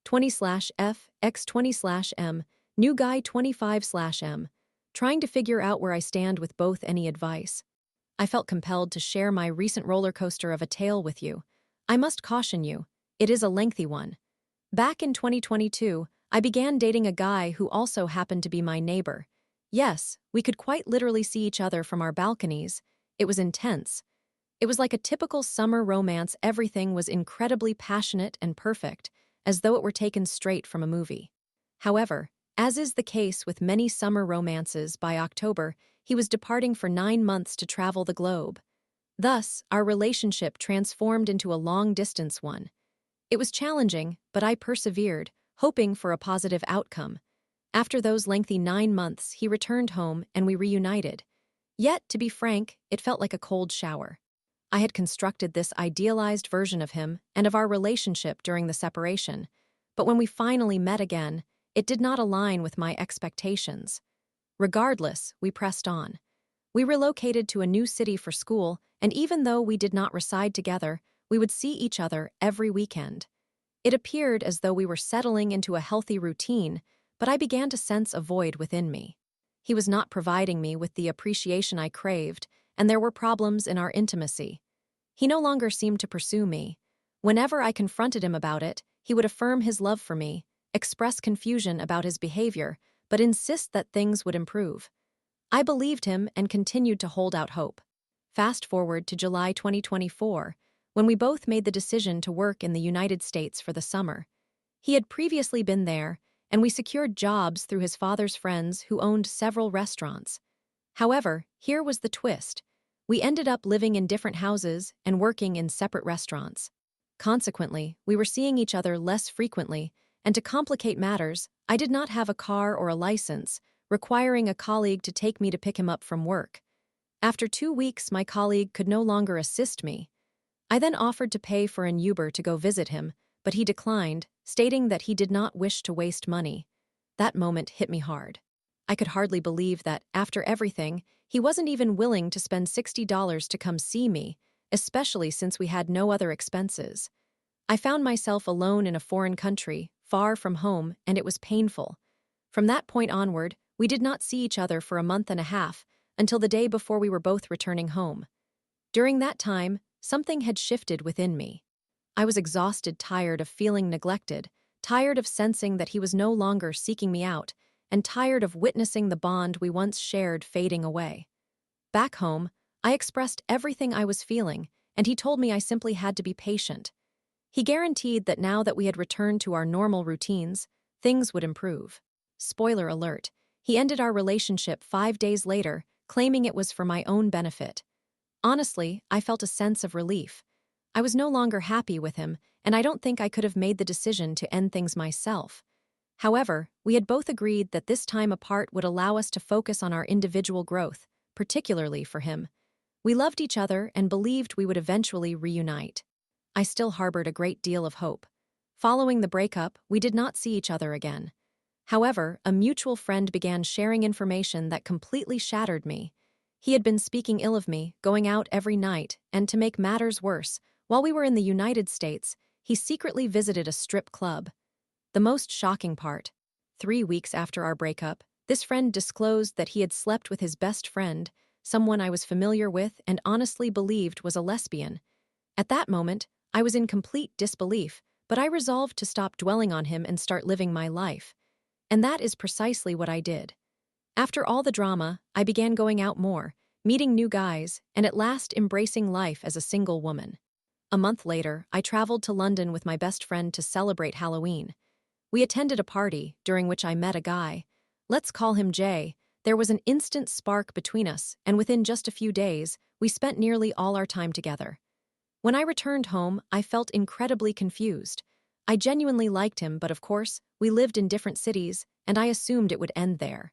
20/F, X 20/M, new guy 25/M, trying to figure out where I stand with both. Any advice? I felt compelled to share my recent roller coaster of a tale with you. I must caution you, it is a lengthy one. Back in 2022, I began dating a guy who also happened to be my neighbor. Yes, we could quite literally see each other from our balconies. It was intense. It was like a typical summer romance. Everything was incredibly passionate and perfect, as though it were taken straight from a movie. However, as is the case with many summer romances, by October, he was departing for 9 months to travel the globe. Thus, our relationship transformed into a long-distance one. It was challenging, but I persevered, hoping for a positive outcome. After those lengthy 9 months, he returned home and we reunited. Yet, to be frank, it felt like a cold shower. I had constructed this idealized version of him and of our relationship during the separation, but when we finally met again, it did not align with my expectations. Regardless, we pressed on. We relocated to a new city for school, and even though we did not reside together, we would see each other every weekend. It appeared as though we were settling into a healthy routine, but I began to sense a void within me. He was not providing me with the appreciation I craved, and there were problems in our intimacy. He no longer seemed to pursue me. Whenever I confronted him about it, he would affirm his love for me, express confusion about his behavior, but insist that things would improve. I believed him and continued to hold out hope. Fast forward to July 2024, when we both made the decision to work in the United States for the summer. He had previously been there, and we secured jobs through his father's friends who owned several restaurants. However, here was the twist. We ended up living in different houses and working in separate restaurants. Consequently, we were seeing each other less frequently, and to complicate matters, I did not have a car or a license, requiring a colleague to take me to pick him up from work. After 2 weeks, my colleague could no longer assist me. I then offered to pay for an Uber to go visit him, but he declined, stating that he did not wish to waste money. That moment hit me hard. I could hardly believe that, after everything, he wasn't even willing to spend $60 to come see me, especially since we had no other expenses. I found myself alone in a foreign country, far from home, and it was painful. From that point onward, we did not see each other for a month and a half, until the day before we were both returning home. During that time, something had shifted within me. I was exhausted, tired of feeling neglected, tired of sensing that he was no longer seeking me out, and tired of witnessing the bond we once shared fading away. Back home, I expressed everything I was feeling, and he told me I simply had to be patient. He guaranteed that now that we had returned to our normal routines, things would improve. Spoiler alert, he ended our relationship 5 days later, claiming it was for my own benefit. Honestly, I felt a sense of relief. I was no longer happy with him, and I don't think I could have made the decision to end things myself. However, we had both agreed that this time apart would allow us to focus on our individual growth, particularly for him. We loved each other and believed we would eventually reunite. I still harbored a great deal of hope. Following the breakup, we did not see each other again. However, a mutual friend began sharing information that completely shattered me. He had been speaking ill of me, going out every night, and to make matters worse, while we were in the United States, he secretly visited a strip club. The most shocking part: 3 weeks after our breakup, this friend disclosed that he had slept with his best friend, someone I was familiar with and honestly believed was a lesbian. At that moment, I was in complete disbelief, but I resolved to stop dwelling on him and start living my life. And that is precisely what I did. After all the drama, I began going out more, meeting new guys, and at last embracing life as a single woman. A month later, I traveled to London with my best friend to celebrate Halloween. We attended a party, during which I met a guy. Let's call him Jay. There was an instant spark between us, and within just a few days, we spent nearly all our time together. When I returned home, I felt incredibly confused. I genuinely liked him, but of course, we lived in different cities, and I assumed it would end there.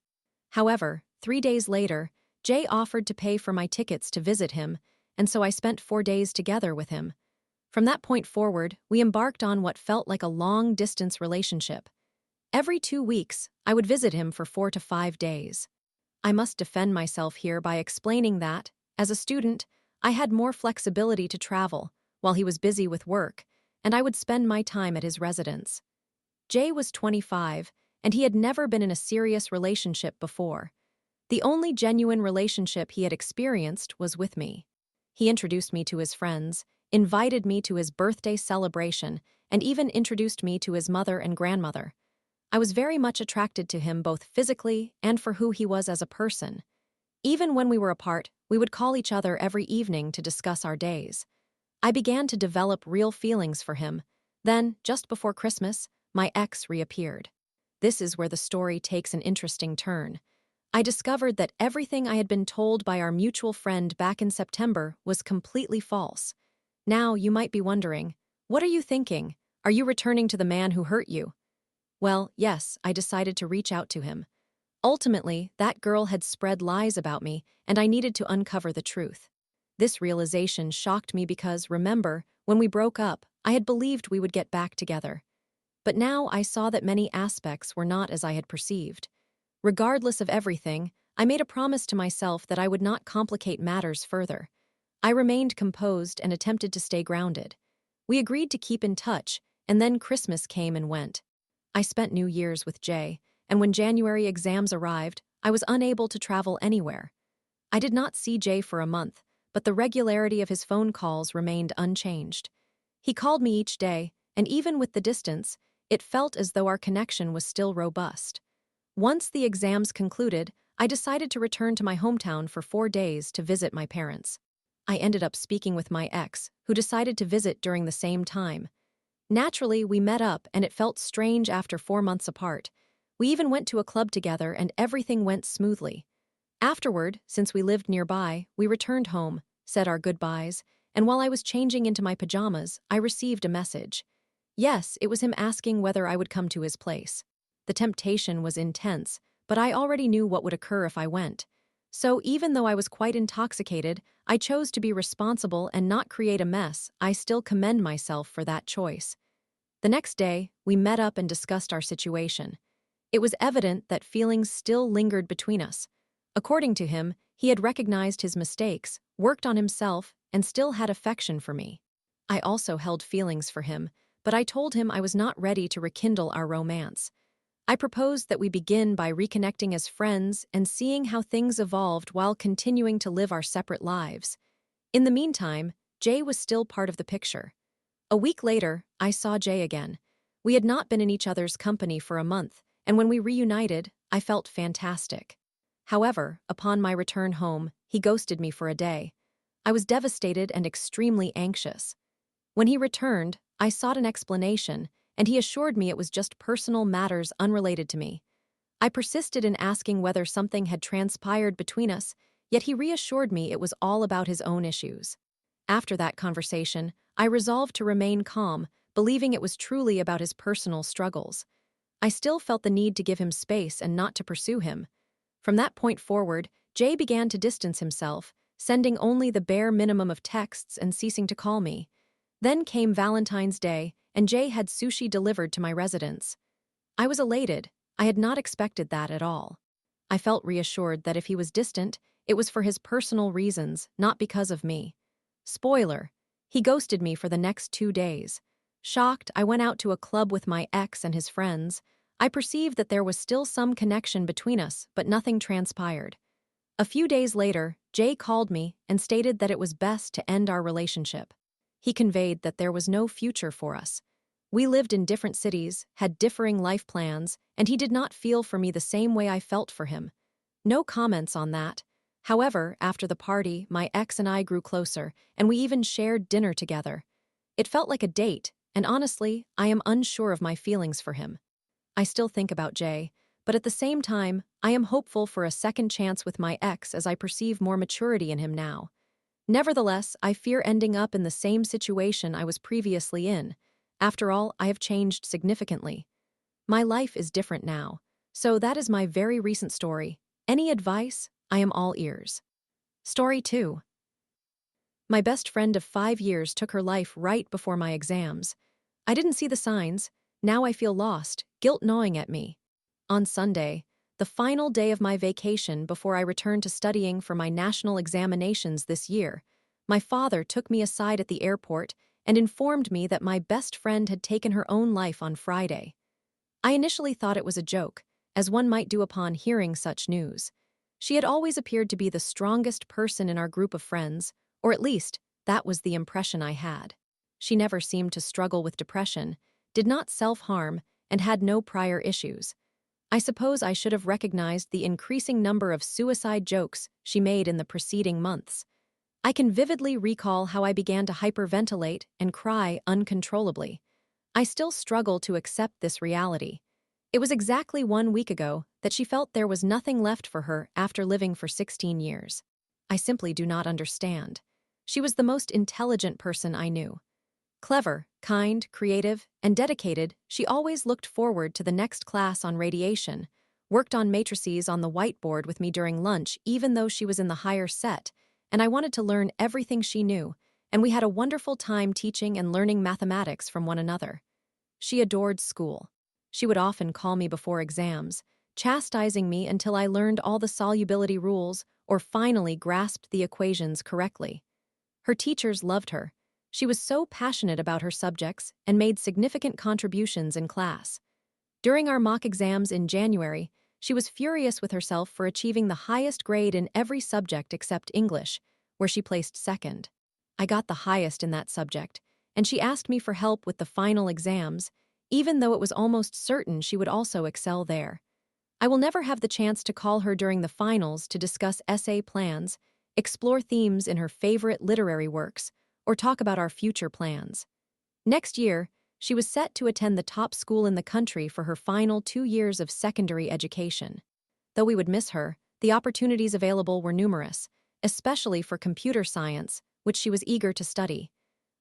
However, 3 days later, Jay offered to pay for my tickets to visit him, and so I spent 4 days together with him. From that point forward, we embarked on what felt like a long-distance relationship. Every 2 weeks, I would visit him for 4 to 5 days. I must defend myself here by explaining that, as a student, I had more flexibility to travel, while he was busy with work, and I would spend my time at his residence. Jay was 25, and he had never been in a serious relationship before. The only genuine relationship he had experienced was with me. He introduced me to his friends, invited me to his birthday celebration, and even introduced me to his mother and grandmother. I was very much attracted to him both physically and for who he was as a person. Even when we were apart, we would call each other every evening to discuss our days. I began to develop real feelings for him. Then, just before Christmas, my ex reappeared. This is where the story takes an interesting turn. I discovered that everything I had been told by our mutual friend back in September was completely false. Now, you might be wondering, what are you thinking? Are you returning to the man who hurt you? Well, yes, I decided to reach out to him. Ultimately, that girl had spread lies about me, and I needed to uncover the truth. This realization shocked me because, remember, when we broke up, I had believed we would get back together. But now I saw that many aspects were not as I had perceived. Regardless of everything, I made a promise to myself that I would not complicate matters further. I remained composed and attempted to stay grounded. We agreed to keep in touch, and then Christmas came and went. I spent New Year's with Jay, and when January exams arrived, I was unable to travel anywhere. I did not see Jay for a month, but the regularity of his phone calls remained unchanged. He called me each day, and even with the distance, it felt as though our connection was still robust. Once the exams concluded, I decided to return to my hometown for 4 days to visit my parents. I ended up speaking with my ex, who decided to visit during the same time. Naturally, we met up, and it felt strange after 4 months apart. We even went to a club together, and everything went smoothly. Afterward, since we lived nearby, we returned home, said our goodbyes, and while I was changing into my pajamas, I received a message. Yes, it was him asking whether I would come to his place. The temptation was intense, but I already knew what would occur if I went. So even though I was quite intoxicated, I chose to be responsible and not create a mess. I still commend myself for that choice. The next day, we met up and discussed our situation. It was evident that feelings still lingered between us. According to him, he had recognized his mistakes, worked on himself, and still had affection for me. I also held feelings for him, but I told him I was not ready to rekindle our romance. I proposed that we begin by reconnecting as friends and seeing how things evolved while continuing to live our separate lives. In the meantime, Jay was still part of the picture. A week later, I saw Jay again. We had not been in each other's company for a month, and when we reunited, I felt fantastic. However, upon my return home, he ghosted me for a day. I was devastated and extremely anxious. When he returned, I sought an explanation, and he assured me it was just personal matters unrelated to me. I persisted in asking whether something had transpired between us, yet he reassured me it was all about his own issues. After that conversation, I resolved to remain calm, believing it was truly about his personal struggles. I still felt the need to give him space and not to pursue him. From that point forward, Jay began to distance himself, sending only the bare minimum of texts and ceasing to call me. Then came Valentine's Day, and Jay had sushi delivered to my residence. I was elated. I had not expected that at all. I felt reassured that if he was distant, it was for his personal reasons, not because of me. Spoiler: he ghosted me for the next 2 days. Shocked, I went out to a club with my ex and his friends. I perceived that there was still some connection between us, but nothing transpired. A few days later, Jay called me and stated that it was best to end our relationship. He conveyed that there was no future for us. We lived in different cities, had differing life plans, and he did not feel for me the same way I felt for him. No comments on that. However, after the party, my ex and I grew closer, and we even shared dinner together. It felt like a date, and honestly, I am unsure of my feelings for him. I still think about Jay, but at the same time, I am hopeful for a second chance with my ex as I perceive more maturity in him now. Nevertheless, I fear ending up in the same situation I was previously in. After all, I have changed significantly. My life is different now. So that is my very recent story. Any advice? I am all ears. Story 2. My best friend of 5 years took her life right before my exams. I didn't see the signs. Now I feel lost, guilt gnawing at me. On Sunday, the final day of my vacation before I returned to studying for my national examinations this year, my father took me aside at the airport and informed me that my best friend had taken her own life on Friday. I initially thought it was a joke, as one might do upon hearing such news. She had always appeared to be the strongest person in our group of friends, or at least, that was the impression I had. She never seemed to struggle with depression, did not self-harm, and had no prior issues. I suppose I should have recognized the increasing number of suicide jokes she made in the preceding months. I can vividly recall how I began to hyperventilate and cry uncontrollably. I still struggle to accept this reality. It was exactly 1 week ago that she felt there was nothing left for her after living for 16 years. I simply do not understand. She was the most intelligent person I knew. Clever, kind, creative, and dedicated, she always looked forward to the next class on radiation, worked on matrices on the whiteboard with me during lunch even though she was in the higher set, and I wanted to learn everything she knew, and we had a wonderful time teaching and learning mathematics from one another. She adored school. She would often call me before exams, chastising me until I learned all the solubility rules or finally grasped the equations correctly. Her teachers loved her. She was so passionate about her subjects and made significant contributions in class. During our mock exams in January, she was furious with herself for achieving the highest grade in every subject except English, where she placed second. I got the highest in that subject, and she asked me for help with the final exams, even though it was almost certain she would also excel there. I will never have the chance to call her during the finals to discuss essay plans, explore themes in her favorite literary works, or talk about our future plans. Next year, she was set to attend the top school in the country for her final 2 years of secondary education. Though we would miss her, the opportunities available were numerous, especially for computer science, which she was eager to study.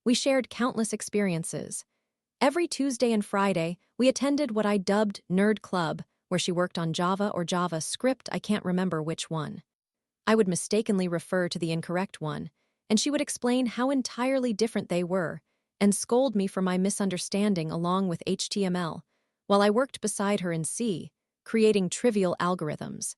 We shared countless experiences. Every Tuesday and Friday, we attended what I dubbed Nerd Club, where she worked on Java or JavaScript, I can't remember which one. I would mistakenly refer to the incorrect one, and she would explain how entirely different they were, and scold me for my misunderstanding along with HTML, while I worked beside her in C, creating trivial algorithms.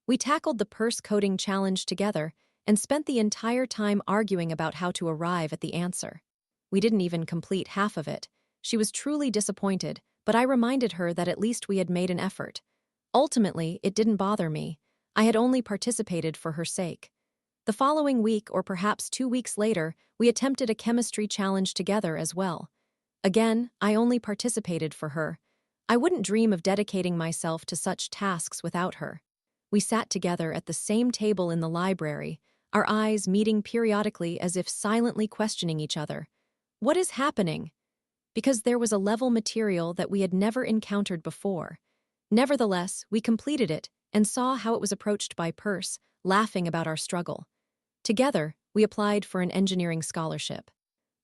We tackled the purse coding challenge together and spent the entire time arguing about how to arrive at the answer. We didn't even complete half of it. She was truly disappointed, but I reminded her that at least we had made an effort. Ultimately, it didn't bother me. I had only participated for her sake. The following week, or perhaps 2 weeks later, we attempted a chemistry challenge together as well. Again, I only participated for her. I wouldn't dream of dedicating myself to such tasks without her. We sat together at the same table in the library, our eyes meeting periodically as if silently questioning each other. What is happening? Because there was a level material that we had never encountered before. Nevertheless, we completed it and saw how it was approached by Perse, laughing about our struggle. Together, we applied for an engineering scholarship.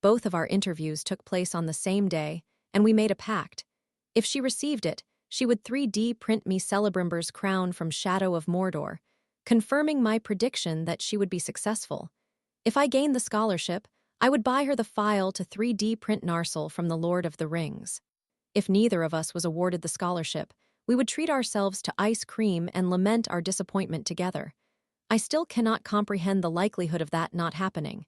Both of our interviews took place on the same day, and we made a pact. If she received it, she would 3D print me Celebrimber's crown from Shadow of Mordor, confirming my prediction that she would be successful. If I gained the scholarship, I would buy her the file to 3D print Narsil from The Lord of the Rings. If neither of us was awarded the scholarship, we would treat ourselves to ice cream and lament our disappointment together. I still cannot comprehend the likelihood of that not happening.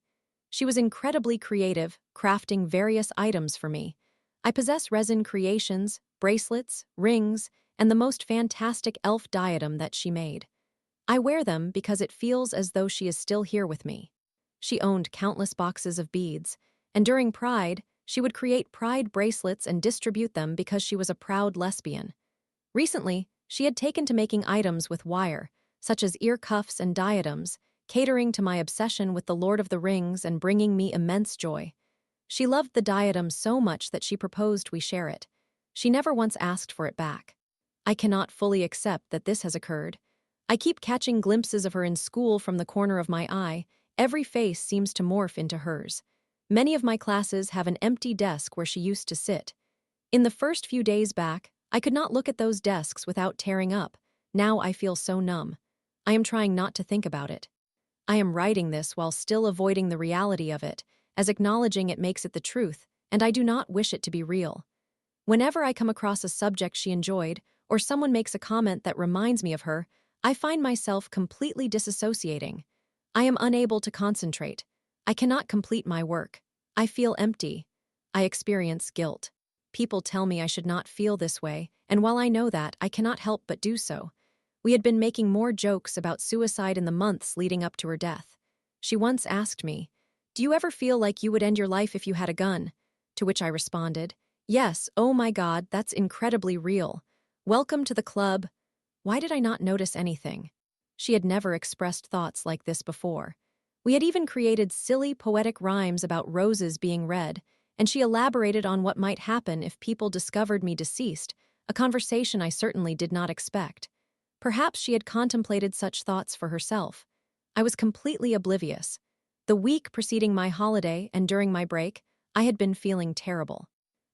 She was incredibly creative, crafting various items for me. I possess resin creations, bracelets, rings, and the most fantastic elf diadem that she made. I wear them because it feels as though she is still here with me. She owned countless boxes of beads, and during Pride, she would create Pride bracelets and distribute them because she was a proud lesbian. Recently, she had taken to making items with wire, such as ear cuffs and diadems, catering to my obsession with The Lord of the Rings and bringing me immense joy. She loved the diadem so much that she proposed we share it. She never once asked for it back. I cannot fully accept that this has occurred. I keep catching glimpses of her in school from the corner of my eye. Every face seems to morph into hers. Many of my classes have an empty desk where she used to sit. In the first few days back, I could not look at those desks without tearing up. Now I feel so numb. I am trying not to think about it. I am writing this while still avoiding the reality of it, as acknowledging it makes it the truth, and I do not wish it to be real. Whenever I come across a subject she enjoyed, or someone makes a comment that reminds me of her, I find myself completely disassociating. I am unable to concentrate. I cannot complete my work. I feel empty. I experience guilt. People tell me I should not feel this way, and while I know that, I cannot help but do so. We had been making more jokes about suicide in the months leading up to her death. She once asked me, "Do you ever feel like you would end your life if you had a gun?" To which I responded, "Yes, oh my God, that's incredibly real. Welcome to the club." Why did I not notice anything? She had never expressed thoughts like this before. We had even created silly poetic rhymes about roses being red, and she elaborated on what might happen if people discovered me deceased, a conversation I certainly did not expect. Perhaps she had contemplated such thoughts for herself. I was completely oblivious. The week preceding my holiday and during my break, I had been feeling terrible.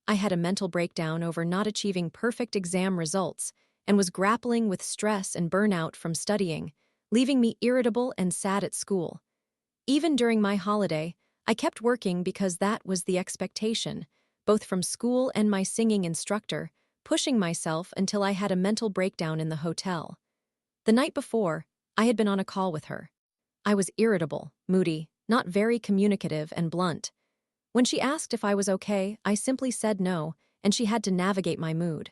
I had a mental breakdown over not achieving perfect exam results and was grappling with stress and burnout from studying, leaving me irritable and sad at school. Even during my holiday, I kept working because that was the expectation, both from school and my singing instructor, pushing myself until I had a mental breakdown in the hotel. The night before, I had been on a call with her. I was irritable, moody, not very communicative and blunt. When she asked if I was okay, I simply said no, and she had to navigate my mood.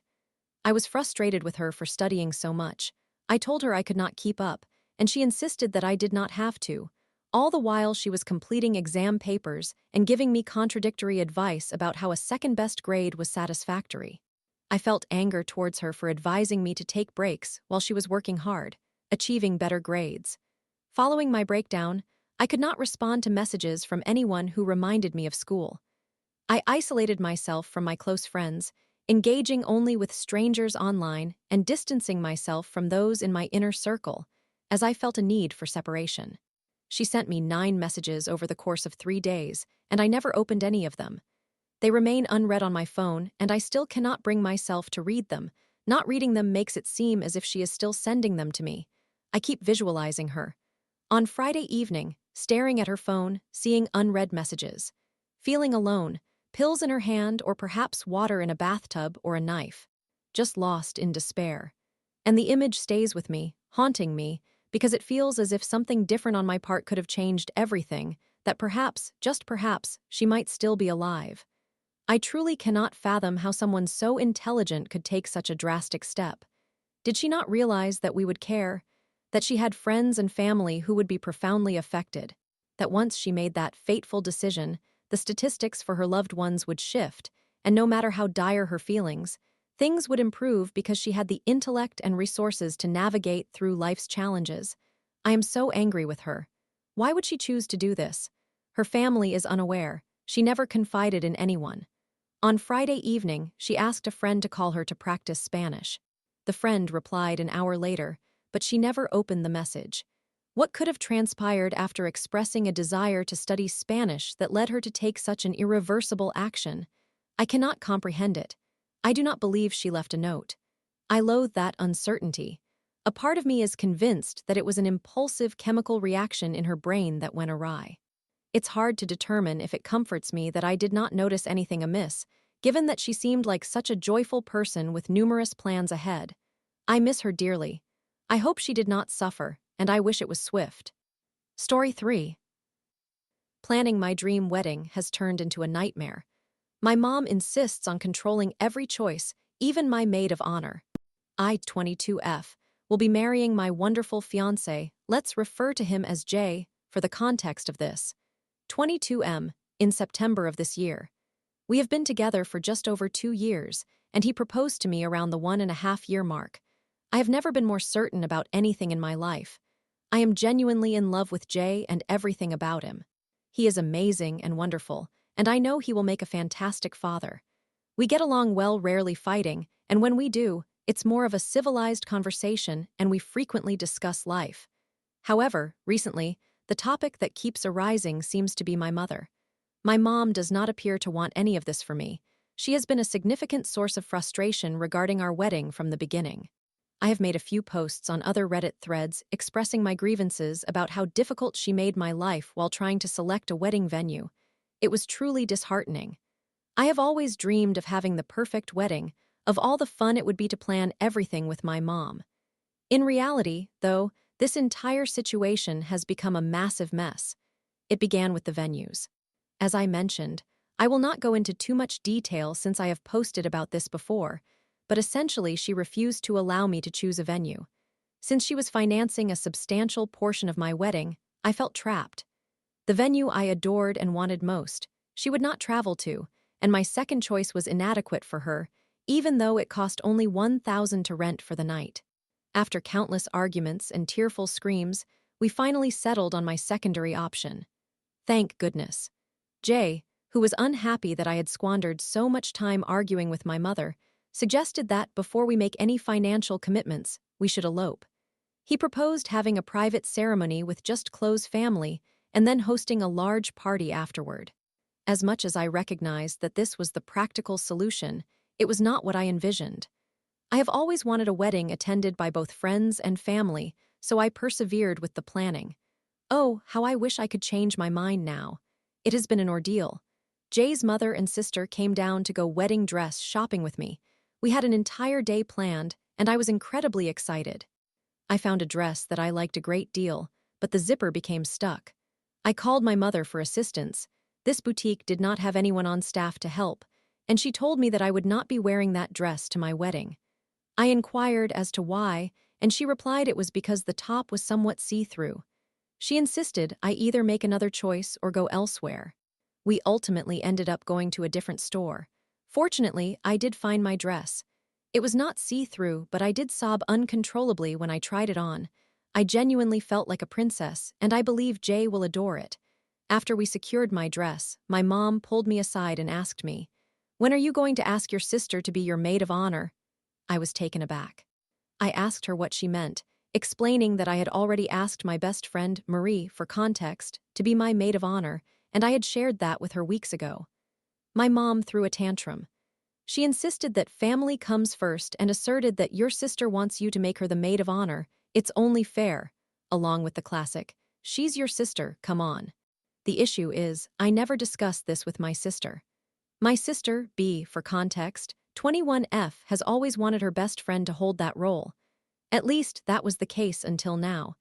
I was frustrated with her for studying so much. I told her I could not keep up, and she insisted that I did not have to. All the while she was completing exam papers and giving me contradictory advice about how a second-best grade was satisfactory. I felt anger towards her for advising me to take breaks while she was working hard, achieving better grades. Following my breakdown, I could not respond to messages from anyone who reminded me of school. I isolated myself from my close friends, engaging only with strangers online and distancing myself from those in my inner circle, as I felt a need for separation. She sent me 9 messages over the course of 3 days, and I never opened any of them. They remain unread on my phone, and I still cannot bring myself to read them. Not reading them makes it seem as if she is still sending them to me. I keep visualizing her. On Friday evening, staring at her phone, seeing unread messages. Feeling alone, pills in her hand or perhaps water in a bathtub or a knife. Just lost in despair. And the image stays with me, haunting me, because it feels as if something different on my part could have changed everything, that perhaps, just perhaps, she might still be alive. I truly cannot fathom how someone so intelligent could take such a drastic step. Did she not realize that we would care? That she had friends and family who would be profoundly affected? That once she made that fateful decision, the statistics for her loved ones would shift, and no matter how dire her feelings, things would improve because she had the intellect and resources to navigate through life's challenges. I am so angry with her. Why would she choose to do this? Her family is unaware. She never confided in anyone. On Friday evening, she asked a friend to call her to practice Spanish. The friend replied an hour later, but she never opened the message. What could have transpired after expressing a desire to study Spanish that led her to take such an irreversible action? I cannot comprehend it. I do not believe she left a note. I loathe that uncertainty. A part of me is convinced that it was an impulsive chemical reaction in her brain that went awry. It's hard to determine if it comforts me that I did not notice anything amiss, given that she seemed like such a joyful person with numerous plans ahead. I miss her dearly. I hope she did not suffer, and I wish it was swift. Story 3. Planning my dream wedding has turned into a nightmare. My mom insists on controlling every choice, even my maid of honor. I, 22F, will be marrying my wonderful fiancé, let's refer to him as J, for the context of this. 22M, in September of this year. We have been together for just over 2 years, and he proposed to me around the 1.5-year mark. I have never been more certain about anything in my life. I am genuinely in love with Jay and everything about him. He is amazing and wonderful, and I know he will make a fantastic father. We get along well, rarely fighting, and when we do, it's more of a civilized conversation and we frequently discuss life. However, recently, the topic that keeps arising seems to be my mother. My mom does not appear to want any of this for me. She has been a significant source of frustration regarding our wedding from the beginning. I have made a few posts on other Reddit threads expressing my grievances about how difficult she made my life while trying to select a wedding venue. It was truly disheartening. I have always dreamed of having the perfect wedding, of all the fun it would be to plan everything with my mom. In reality, though, this entire situation has become a massive mess. It began with the venues. As I mentioned, I will not go into too much detail since I have posted about this before, but essentially she refused to allow me to choose a venue. Since she was financing a substantial portion of my wedding, I felt trapped. The venue I adored and wanted most, she would not travel to, and my second choice was inadequate for her, even though it cost only $1,000 to rent for the night. After countless arguments and tearful screams, we finally settled on my secondary option. Thank goodness. Jay, who was unhappy that I had squandered so much time arguing with my mother, suggested that before we make any financial commitments, we should elope. He proposed having a private ceremony with just close family and then hosting a large party afterward. As much as I recognized that this was the practical solution, it was not what I envisioned. I have always wanted a wedding attended by both friends and family, so I persevered with the planning. Oh, how I wish I could change my mind now. It has been an ordeal. Jay's mother and sister came down to go wedding dress shopping with me. We had an entire day planned, and I was incredibly excited. I found a dress that I liked a great deal, but the zipper became stuck. I called my mother for assistance. This boutique did not have anyone on staff to help, and she told me that I would not be wearing that dress to my wedding. I inquired as to why, and she replied it was because the top was somewhat see-through. She insisted I either make another choice or go elsewhere. We ultimately ended up going to a different store. Fortunately, I did find my dress. It was not see-through, but I did sob uncontrollably when I tried it on. I genuinely felt like a princess, and I believe Jay will adore it. After we secured my dress, my mom pulled me aside and asked me, "When are you going to ask your sister to be your maid of honor?" I was taken aback. I asked her what she meant, explaining that I had already asked my best friend, Marie, for context, to be my maid of honor, and I had shared that with her weeks ago. My mom threw a tantrum. She insisted that family comes first and asserted that your sister wants you to make her the maid of honor. It's only fair, along with the classic, "She's your sister, come on." The issue is, I never discussed this with my sister. My sister, B, for context, 21F, has always wanted her best friend to hold that role. At least, that was the case until now.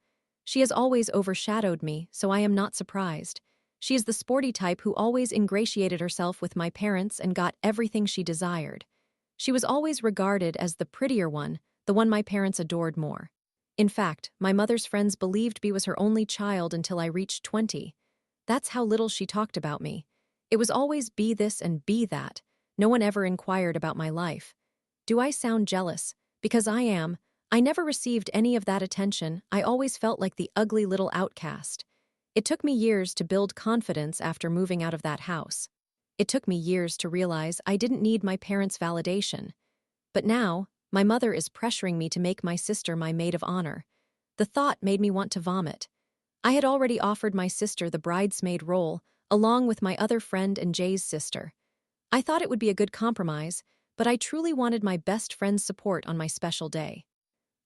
She has always overshadowed me, so I am not surprised. She is the sporty type who always ingratiated herself with my parents and got everything she desired. She was always regarded as the prettier one, the one my parents adored more. In fact, my mother's friends believed B was her only child until I reached 20. That's how little she talked about me. It was always be this and be that. No one ever inquired about my life. Do I sound jealous? Because I am. I never received any of that attention. I always felt like the ugly little outcast. It took me years to build confidence after moving out of that house. It took me years to realize I didn't need my parents' validation. But now, my mother is pressuring me to make my sister my maid of honor. The thought made me want to vomit. I had already offered my sister the bridesmaid role, along with my other friend and Jay's sister. I thought it would be a good compromise, but I truly wanted my best friend's support on my special day.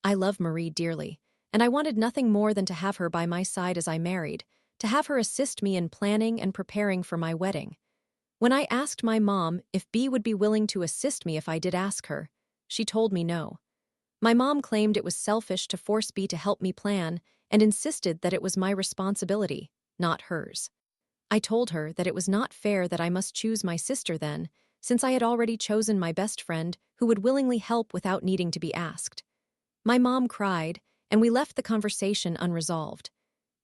I love Marie dearly, and I wanted nothing more than to have her by my side as I married, to have her assist me in planning and preparing for my wedding. When I asked my mom if B would be willing to assist me if I did ask her, she told me no. My mom claimed it was selfish to force B to help me plan and insisted that it was my responsibility, not hers. I told her that it was not fair that I must choose my sister then, since I had already chosen my best friend who would willingly help without needing to be asked. My mom cried, and we left the conversation unresolved.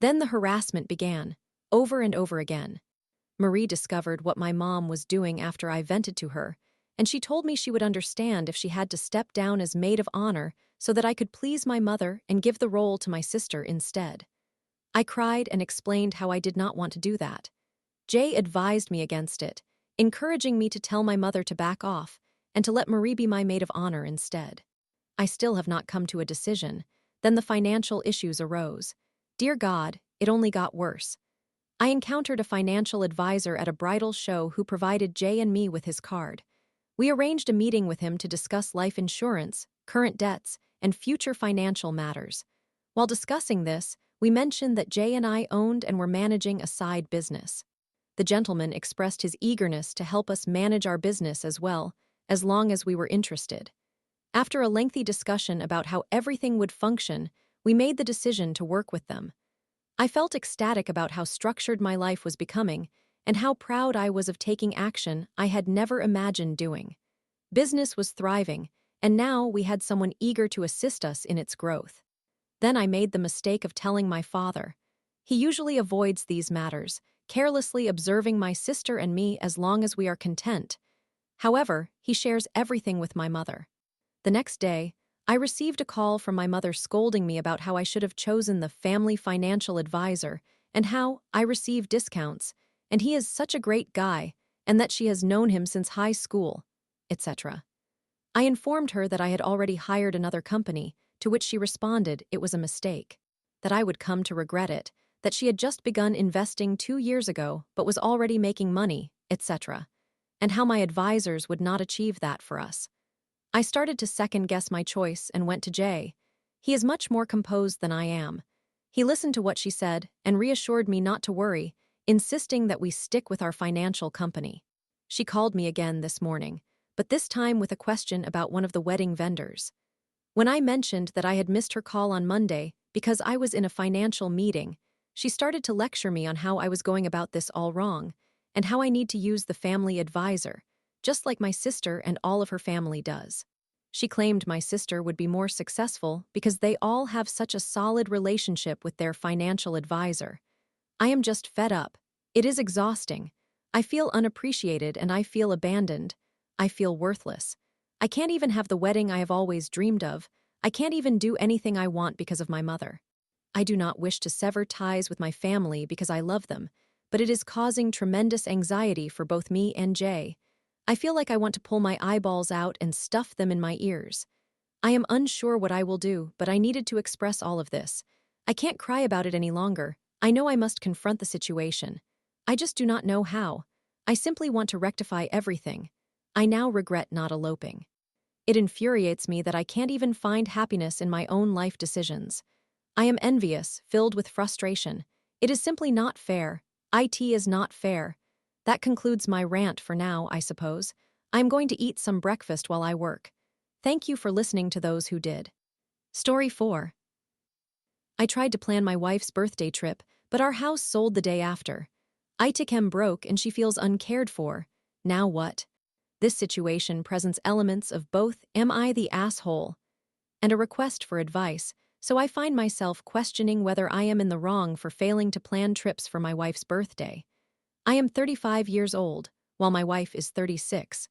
Then the harassment began, over and over again. Marie discovered what my mom was doing after I vented to her, and she told me she would understand if she had to step down as maid of honor so that I could please my mother and give the role to my sister instead. I cried and explained how I did not want to do that. Jay advised me against it, encouraging me to tell my mother to back off and to let Marie be my maid of honor instead. I still have not come to a decision. Then the financial issues arose. Dear God, it only got worse. I encountered a financial advisor at a bridal show who provided Jay and me with his card. We arranged a meeting with him to discuss life insurance, current debts, and future financial matters. While discussing this, we mentioned that Jay and I owned and were managing a side business. The gentleman expressed his eagerness to help us manage our business as well, as long as we were interested. After a lengthy discussion about how everything would function, we made the decision to work with them. I felt ecstatic about how structured my life was becoming, and how proud I was of taking action I had never imagined doing. Business was thriving, and now we had someone eager to assist us in its growth. Then I made the mistake of telling my father. He usually avoids these matters, carelessly observing my sister and me as long as we are content. However, he shares everything with my mother. The next day, I received a call from my mother scolding me about how I should have chosen the family financial advisor and how I receive discounts, and he is such a great guy, and that she has known him since high school, etc. I informed her that I had already hired another company, to which she responded it was a mistake, that I would come to regret it, that she had just begun investing 2 years ago but was already making money, etc., and how my advisors would not achieve that for us. I started to second-guess my choice and went to Jay. He is much more composed than I am. He listened to what she said and reassured me not to worry, insisting that we stick with our financial company. She called me again this morning, but this time with a question about one of the wedding vendors. When I mentioned that I had missed her call on Monday because I was in a financial meeting, she started to lecture me on how I was going about this all wrong and how I need to use the family advisor, just like my sister and all of her family does. She claimed my sister would be more successful because they all have such a solid relationship with their financial advisor. I am just fed up. It is exhausting. I feel unappreciated and I feel abandoned. I feel worthless. I can't even have the wedding I have always dreamed of. I can't even do anything I want because of my mother. I do not wish to sever ties with my family because I love them, but it is causing tremendous anxiety for both me and Jay. I feel like I want to pull my eyeballs out and stuff them in my ears. I am unsure what I will do, but I needed to express all of this. I can't cry about it any longer. I know I must confront the situation. I just do not know how. I simply want to rectify everything. I now regret not eloping. It infuriates me that I can't even find happiness in my own life decisions. I am envious, filled with frustration. It is simply not fair. It is not fair. That concludes my rant for now, I suppose. I am going to eat some breakfast while I work. Thank you for listening to those who did. Story 4. I tried to plan my wife's birthday trip, but our house sold the day after. Aita came broke and she feels uncared for. Now what? This situation presents elements of both am I the asshole and a request for advice, so I find myself questioning whether I am in the wrong for failing to plan trips for my wife's birthday. I am 35 years old, while my wife is 36.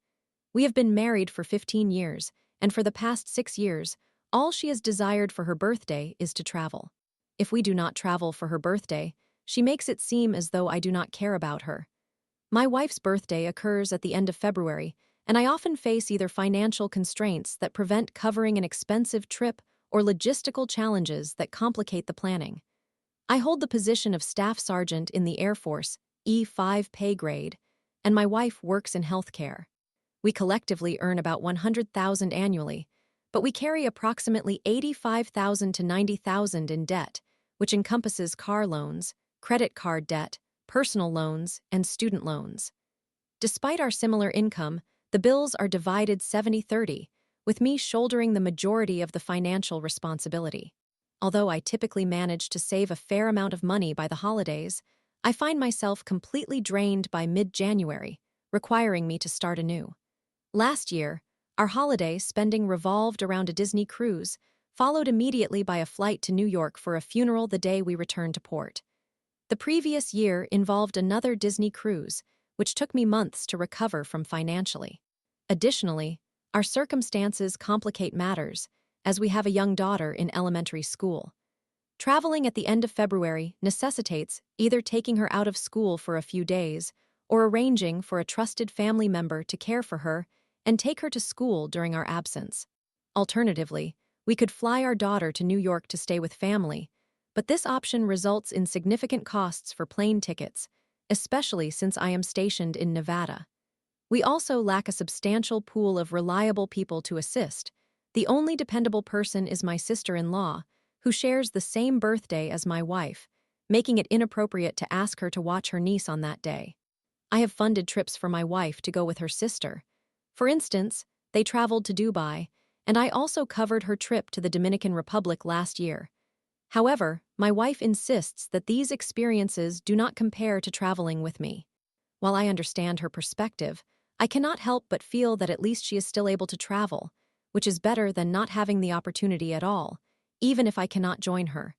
We have been married for 15 years, and for the past 6 years, all she has desired for her birthday is to travel. If we do not travel for her birthday, she makes it seem as though I do not care about her. My wife's birthday occurs at the end of February, and I often face either financial constraints that prevent covering an expensive trip or logistical challenges that complicate the planning. I hold the position of Staff Sergeant in the Air Force, E5 pay grade, and my wife works in healthcare. We collectively earn about $100,000 annually, but we carry approximately $85,000 to $90,000 in debt, which encompasses car loans, credit card debt, personal loans, and student loans. Despite our similar income, the bills are divided 70-30, with me shouldering the majority of the financial responsibility. Although I typically manage to save a fair amount of money by the holidays, I find myself completely drained by mid-January, requiring me to start anew. Last year, our holiday spending revolved around a Disney cruise, followed immediately by a flight to New York for a funeral the day we returned to port. The previous year involved another Disney cruise, which took me months to recover from financially. Additionally, our circumstances complicate matters, as we have a young daughter in elementary school. Traveling at the end of February necessitates either taking her out of school for a few days or arranging for a trusted family member to care for her and take her to school during our absence. Alternatively, we could fly our daughter to New York to stay with family, but this option results in significant costs for plane tickets, especially since I am stationed in Nevada. We also lack a substantial pool of reliable people to assist. The only dependable person is my sister-in-law, who shares the same birthday as my wife, making it inappropriate to ask her to watch her niece on that day. I have funded trips for my wife to go with her sister. For instance, they traveled to Dubai, and I also covered her trip to the Dominican Republic last year. However, my wife insists that these experiences do not compare to traveling with me. While I understand her perspective, I cannot help but feel that at least she is still able to travel, which is better than not having the opportunity at all, even if I cannot join her.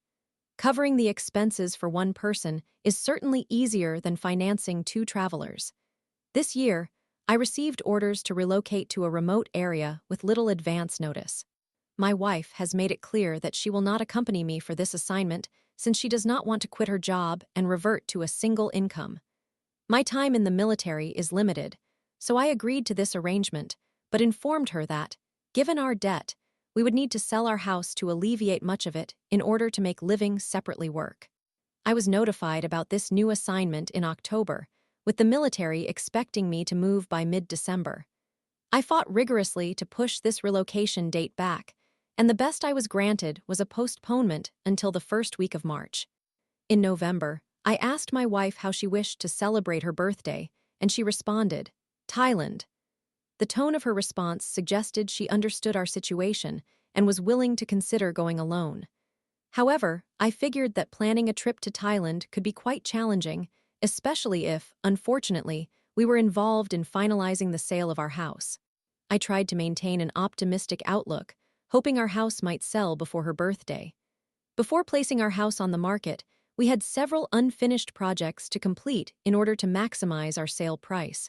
Covering the expenses for one person is certainly easier than financing two travelers. This year, I received orders to relocate to a remote area with little advance notice. My wife has made it clear that she will not accompany me for this assignment since she does not want to quit her job and revert to a single income. My time in the military is limited, so I agreed to this arrangement, but informed her that, given our debt, we would need to sell our house to alleviate much of it in order to make living separately work. I was notified about this new assignment in October, with the military expecting me to move by mid-December. I fought rigorously to push this relocation date back, and the best I was granted was a postponement until the first week of March. In November, I asked my wife how she wished to celebrate her birthday, and she responded, "Thailand." The tone of her response suggested she understood our situation and was willing to consider going alone. However, I figured that planning a trip to Thailand could be quite challenging, especially if, unfortunately, we were involved in finalizing the sale of our house. I tried to maintain an optimistic outlook, hoping our house might sell before her birthday. Before placing our house on the market, we had several unfinished projects to complete in order to maximize our sale price.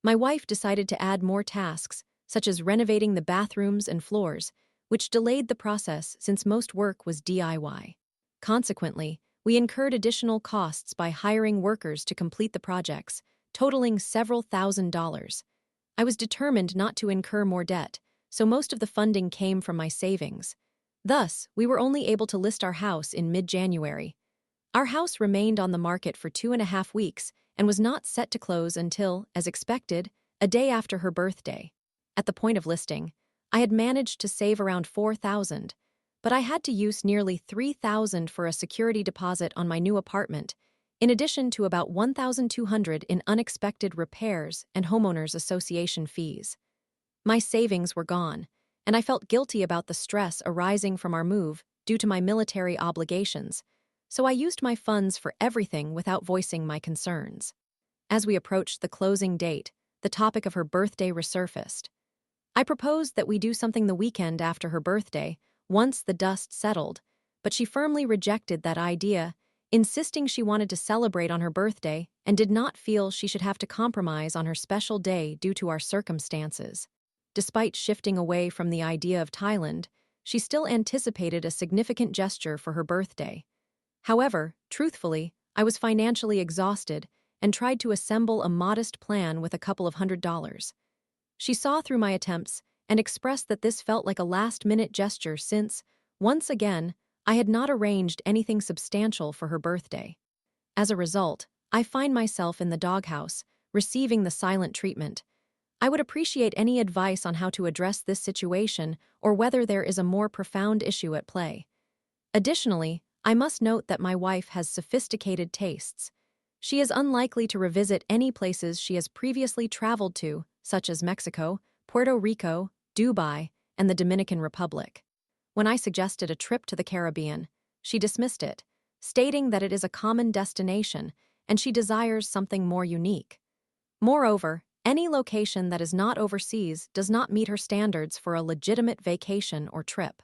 My wife decided to add more tasks, such as renovating the bathrooms and floors, which delayed the process since most work was DIY. Consequently, we incurred additional costs by hiring workers to complete the projects, totaling several $1,000s. I was determined not to incur more debt, so most of the funding came from my savings. Thus, we were only able to list our house in mid-January. Our house remained on the market for 2.5 weeks and was not set to close until, as expected, a day after her birthday. At the point of listing, I had managed to save around $4,000, but I had to use nearly $3,000 for a security deposit on my new apartment, in addition to about $1,200 in unexpected repairs and homeowners association fees. My savings were gone, and I felt guilty about the stress arising from our move due to my military obligations, so I used my funds for everything without voicing my concerns. As we approached the closing date, the topic of her birthday resurfaced. I proposed that we do something the weekend after her birthday, once the dust settled, but she firmly rejected that idea, insisting she wanted to celebrate on her birthday and did not feel she should have to compromise on her special day due to our circumstances. Despite shifting away from the idea of Thailand, she still anticipated a significant gesture for her birthday. However, truthfully, I was financially exhausted and tried to assemble a modest plan with a couple of $100s. She saw through my attempts and expressed that this felt like a last-minute gesture since, once again, I had not arranged anything substantial for her birthday. As a result, I find myself in the doghouse, receiving the silent treatment. I would appreciate any advice on how to address this situation or whether there is a more profound issue at play. Additionally, I must note that my wife has sophisticated tastes. She is unlikely to revisit any places she has previously traveled to, such as Mexico, Puerto Rico, Dubai, and the Dominican Republic. When I suggested a trip to the Caribbean, she dismissed it, stating that it is a common destination and she desires something more unique. Moreover, any location that is not overseas does not meet her standards for a legitimate vacation or trip.